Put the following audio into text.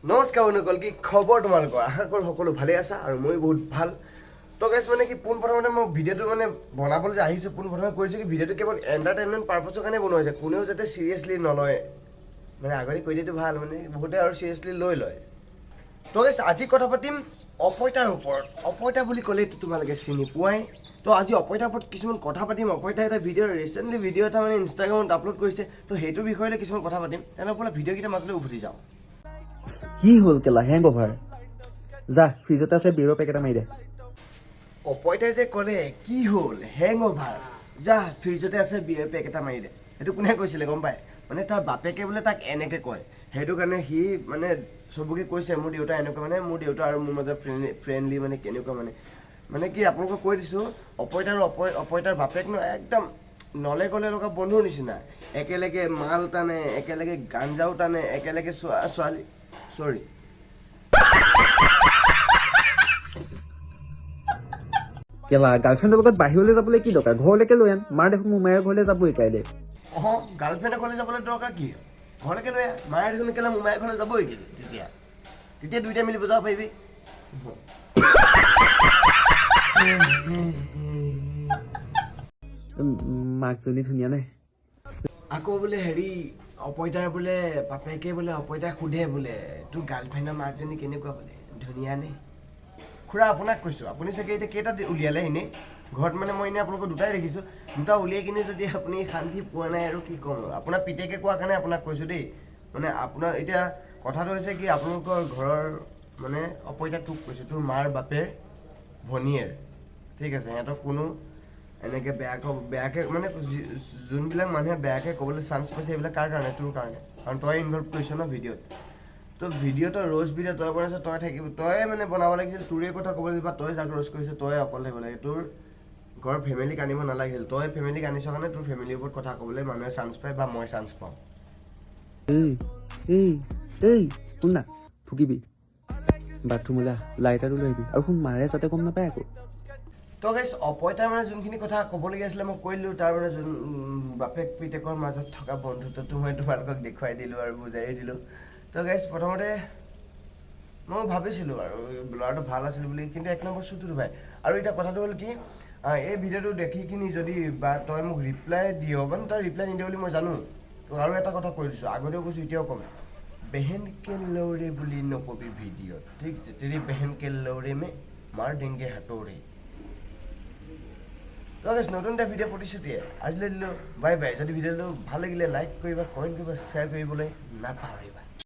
নমস্কাৰ অনুকল কি খবৰ তোমালোকৰ আশা কৰোঁ সকলো ভালে আছা আৰু মই বহুত ভাল তো গাইছ মানে কি পোনপ্ৰথমতে মই ভিডিঅ'টো মানে বনাবলৈ যে আহিছোঁ পোনপ্ৰথমে কৰিছোঁ কি ভিডিঅ'টো কেৱল এণ্টাৰটেইনমেণ্ট পাৰপছৰ কাৰণে বনোৱা হৈছে কোনেও যাতে চিৰিয়াছলি নলয় মানে আগতে কৈ দিয়াটো ভাল মানে বহুতে আৰু চিৰিয়াছলি লয় তো গাইছ আজি কথা পাতিম অপইতাৰ ওপৰত অপইতা বুলি ক'লেতো তোমালোকে চিনি পোৱাই তো আজি অপইতাৰ ওপৰত কিছুমান কথা পাতিম অপইতা এটা ৰিচেণ্টলি ভিডিঅ' এটা মানে ইনষ্টাগ্ৰামত আপলোড কৰিছে তো সেইটোৰ বিষয়ে কিছুমান কথা পাতিম তেনেহ'লে ভিডিঅ'কেইটা মাজলৈ উভতি যাওঁ কি হ'ল কেলা হেং অভাৰ যা ফ্ৰিজতে আছে বিৰৰ পেকেট মাৰি দে অপইতাই যে ক'লে কি হ'ল হেং অভাৰ যা ফ্ৰিজতে আছে বিয়েৰ পেক এটা মাৰি দে সেইটো কোনে কৈছিলে গম পায় মানে তাৰ বাপেকে বোলে তাক এনেকৈ কয় সেইটো কাৰণে সি মানে চবকে কৈছে মোৰ দেউতা এনেকুৱা মানে মোৰ দেউতা আৰু মোৰ মাজত ফ্ৰেণ্ডলি মানে কেনেকুৱা মানে কি আপোনালোকক কৈ দিছোঁ অপইতা আৰু অপইতাৰ বাপেক ন একদম নলে গ'লে লগা বন্ধুৰ নিচিনা একেলগে মাল টানে একেলগে গাঞ্জাও টানে একেলগে ছোৱালী চৰি কেলা গাৰ্লফ্ৰেণ্ডৰ লগত বাহিৰলৈ যাবলৈ কি দৰকাৰ ঘৰলৈকে লৈ আন মাৰ দেখোন মোমায়েৰ ঘৰলৈ যাবই কাইলৈ অঁ গাৰ্লফ্ৰেণ্ডৰ ঘৰলৈ যাবলৈ দৰকাৰ কি ঘৰলৈকে লৈ আহ মায়ে দেখোন কেলে মোমায়েৰ ঘৰলৈ যাবই কি তেতিয়া দুইটা মিলি বজাব পাৰিবি মাকজনী ধুনীয়া নে আকৌ বোলে হেৰি অপইতাৰ বোলে বাপেকে বোলে অপইতাক সোধে বোলে তোৰ গাৰ্লফ্ৰেণ্ডৰ মাকজনী কেনেকুৱা বোলে ধুনীয়া নে খুৰা আপোনাক কৈছোঁ আপুনি চাগে এতিয়া কেইটা উলিয়ালে এনেই ঘৰত মানে মই এনেই আপোনালোকৰ দুটাই দেখিছোঁ দুটা উলিয়াই কিনে যদি আপুনি শান্তি পোৱা নাই আৰু কি ক'ম আপোনাৰ পিতেকে কোৱাৰ কাৰণে আপোনাক কৈছোঁ দেই মানে আপোনাৰ এতিয়া কথাটো হৈছে কি আপোনালোকৰ ঘৰৰ মানে অপইতা তোক কৈছোঁ তোৰ মাৰ বাপেৰ ভনীয়েৰ ঠিক আছে সিহঁতক কোনো এনেকৈ বেয়াকৈ মানে যোনবিলাক মানুহে বেয়াকৈ ক'বলৈ চান্স পাইছে সেইবিলাক কাৰ কাৰণে তোৰ কাৰণে কাৰণ তই ইনভল্ভ কৰিছ ন ভিডিঅ'ত তো ভিডিঅ'টো ৰ'জ ভিডিঅ' তই বনাইছ তই থাকিব তই মানে বনাব লাগিছিল তোৰে কথা ক'ব লাগিব তই যাক ৰ'জ কৰিছ তই অকল থাকিব লাগে তোৰ ঘৰৰ ফেমিলিক আনিব নালাগিছিল তই ফেমিলিক আনিছ কাৰণে তোৰ ফেমিলিৰ ওপৰত কথা ক'বলৈ মানুহে চান্স পায় বা মই চান্স পাওঁ এই শুন না ফুকিবি বাথৰুমলৈ লাইটাৰটো লৈ আহিবি আৰু শুন মাৰে যাতে গম নাপায় আকৌ তো গাইছ অপইতাৰ মানে যোনখিনি কথা ক'বলগীয়া আছিলে মই কৈ দিলোঁ তাৰ মানে যোন বাপেক পিতেকৰ মাজত থকা বন্ধুত্বটো মই তোমালোকক দেখুৱাই দিলোঁ আৰু বুজাই দিলোঁ তো গাইছ প্ৰথমতে মই ভাবিছিলোঁ আৰু ল'ৰাটো ভাল আছিল বুলি কিন্তু এক নম্বৰ চুটোতো ভাই আৰু এতিয়া কথাটো হ'ল কি এই ভিডিঅ'টো দেখি কিনি যদি বা তই মোক ৰিপ্লাই দিয় মানে তই ৰিপ্লাই নিদিয় বুলি মই জানো তো আৰু এটা কথা কৈ দিছোঁ আগতেও কৈছোঁ এতিয়াও ক'ম বেহেন কে লৌৰে বুলি নকবি ভিডিঅ'ত ঠিক আছে তেৰি বেহেন কে লৌৰে মে মাৰ ডেংগে হাতৌৰে তো গাইছ নতুন এটা ভিডিঅ' প্ৰতিশ্ৰুতিয়ে আজিলৈ দিলোঁ বাই বাই যদি ভিডিঅ'টো ভাল লাগিলে লাইক কৰিবা কমেণ্ট কৰিবা শ্বেয়াৰ কৰিবলৈ নাপাহৰিবা